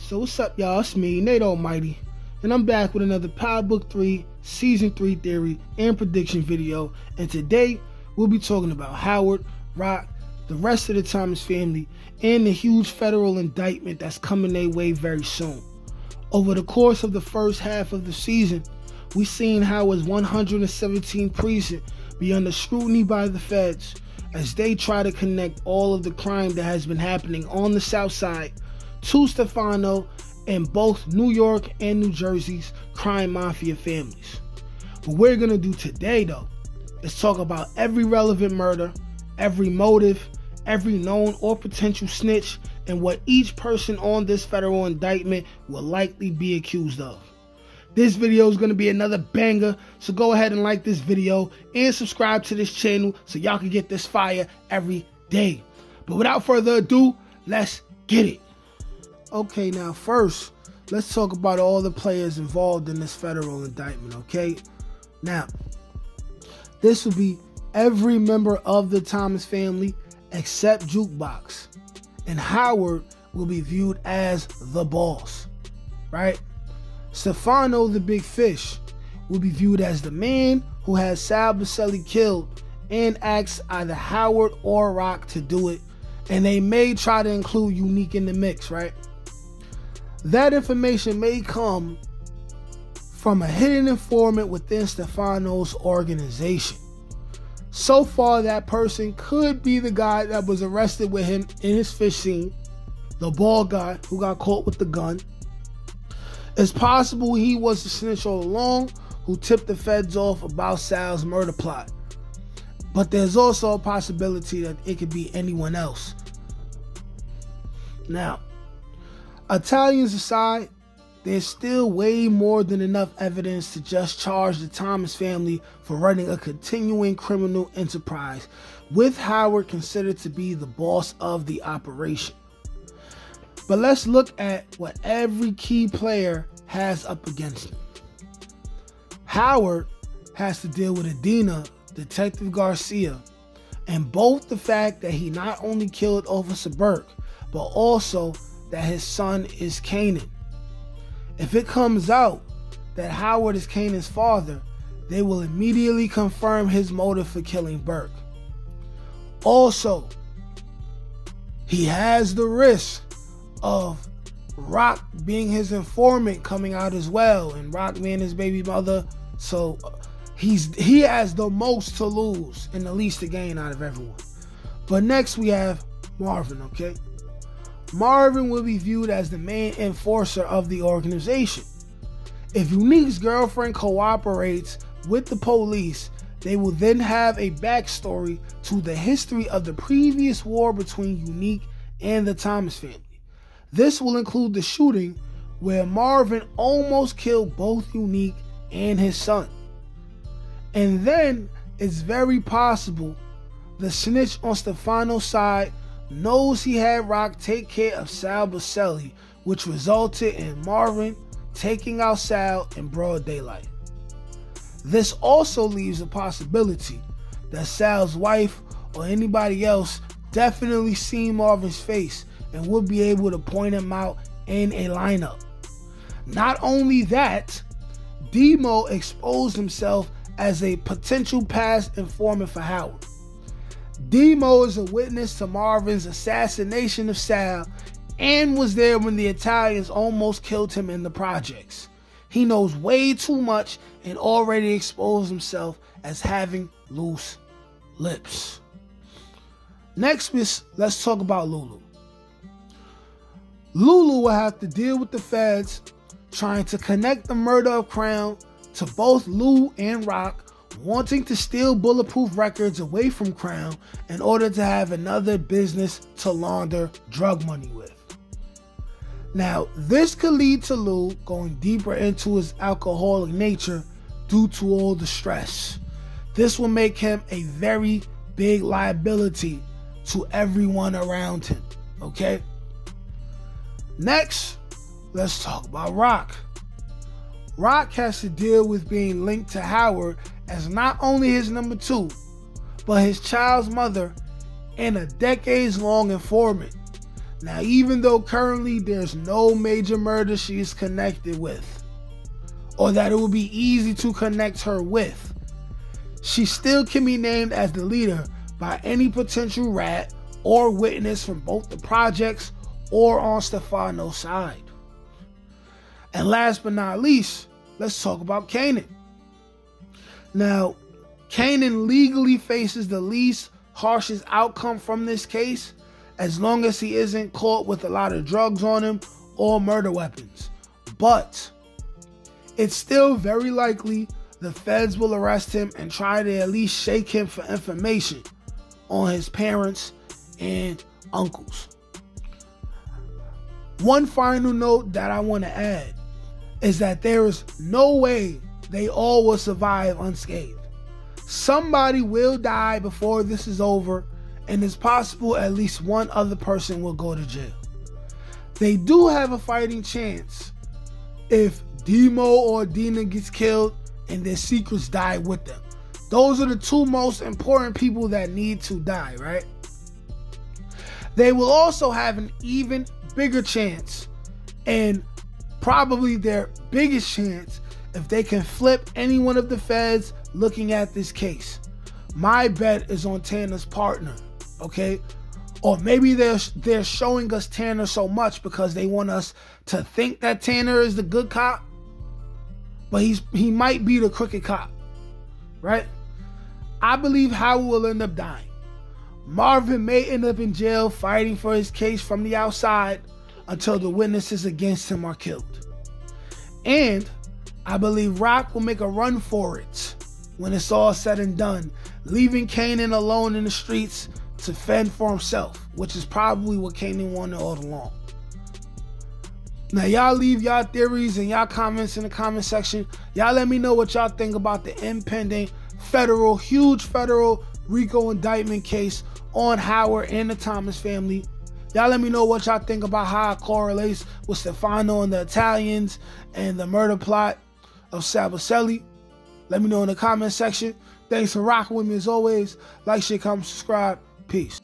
So what's up, y'all? It's me, Nate Almighty, and I'm back with another Power Book 3 Season 3 theory and prediction video. And today, we'll be talking about Howard, Rock, the rest of the Thomas family, and the huge federal indictment that's coming their way very soon. Over the course of the first half of the season, we've seen Howard's 117th precinct be under scrutiny by the feds as they try to connect all of the crime that has been happening on the South Side to Stefano and both New York and New Jersey's crime mafia families. What we're going to do today, though, is talk about every relevant murder, every motive, every known or potential snitch, and what each person on this federal indictment will likely be accused of. This video is going to be another banger, so go ahead and like this video and subscribe to this channel so y'all can get this fire every day. But without further ado, let's get it. Okay, now first, let's talk about all the players involved in this federal indictment, okay? Now, this will be every member of the Thomas family except Jukebox, and Howard will be viewed as the boss, right? Stefano, the big fish, will be viewed as the man who has Sal Baselli killed and asks either Howard or Rock to do it, and they may try to include Unique in the mix, right? That information may come from a hidden informant within Stefano's organization. So far, that person could be the guy that was arrested with him in his fish scene, the bald guy who got caught with the gun. It's possible he was the snitch all along who tipped the feds off about Sal's murder plot. But there's also a possibility that it could be anyone else. Now, Italians aside, there's still way more than enough evidence to just charge the Thomas family for running a continuing criminal enterprise, with Howard considered to be the boss of the operation. But let's look at what every key player has up against him. Howard has to deal with Adina, Detective Garcia, and both the fact that he not only killed Officer Burke, but also that his son is Kanan. If it comes out that Howard is Kanan's father, they will immediately confirm his motive for killing Burke. Also, he has the risk of Rock being his informant coming out as well, and Rock being his baby mother, so he has the most to lose and the least to gain out of everyone. But next we have Marvin, okay? Marvin will be viewed as the main enforcer of the organization. If Unique's girlfriend cooperates with the police, they will then have a backstory to the history of the previous war between Unique and the Thomas family. This will include the shooting where Marvin almost killed both Unique and his son. And then it's very possible the snitch on Stefano's side knows he had Rock take care of Sal Baselli, which resulted in Marvin taking out Sal in broad daylight. This also leaves a possibility that Sal's wife or anybody else definitely seen Marvin's face and would be able to point him out in a lineup. Not only that, Demo exposed himself as a potential past informant for Howard. Demo is a witness to Marvin's assassination of Sal and was there when the Italians almost killed him in the projects. He knows way too much and already exposed himself as having loose lips. Next, let's talk about Lulu. Lulu will have to deal with the feds trying to connect the murder of Crown to both Lou and Rock wanting to steal bulletproof records away from Crown in order to have another business to launder drug money with. Now, this could lead to Lou going deeper into his alcoholic nature due to all the stress. This will make him a very big liability to everyone around him, okay? Next, let's talk about Rock. Rock has to deal with being linked to Howard as not only his number 2, but his child's mother and a decades-long informant. Now, even though currently there's no major murder she is connected with, or that it would be easy to connect her with, she still can be named as the leader by any potential rat or witness from both the projects or on Stefano's side. And last but not least, let's talk about Kanan. Now, Kanan legally faces the least harshest outcome from this case, as long as he isn't caught with a lot of drugs on him or murder weapons. But it's still very likely the feds will arrest him and try to at least shake him for information on his parents and uncles. One final note that I want to add is that there is no way they all will survive unscathed. Somebody will die before this is over, and it's possible at least one other person will go to jail. They do have a fighting chance if Demo or Dina gets killed and their secrets die with them. Those are the two most important people that need to die, right? They will also have an even bigger chance, and probably their biggest chance, if they can flip any one of the feds looking at this case. My bet is on Tanner's partner, okay? Or maybe they're showing us Tanner so much because they want us to think that Tanner is the good cop, but he might be the crooked cop, right? I believe Howard will end up dying. Marvin may end up in jail fighting for his case from the outside until the witnesses against him are killed. And I believe Rock will make a run for it when it's all said and done, leaving Kanan alone in the streets to fend for himself, which is probably what Kanan wanted all along. Now, y'all leave y'all theories and y'all comments in the comment section. Y'all let me know what y'all think about the impending huge federal Rico indictment case on Howard and the Thomas family. Y'all let me know what y'all think about how it correlates with Stefano and the Italians and the murder plot of Sabacelli. Let me know in the comment section. Thanks for rocking with me as always. Like, share, comment, subscribe. Peace.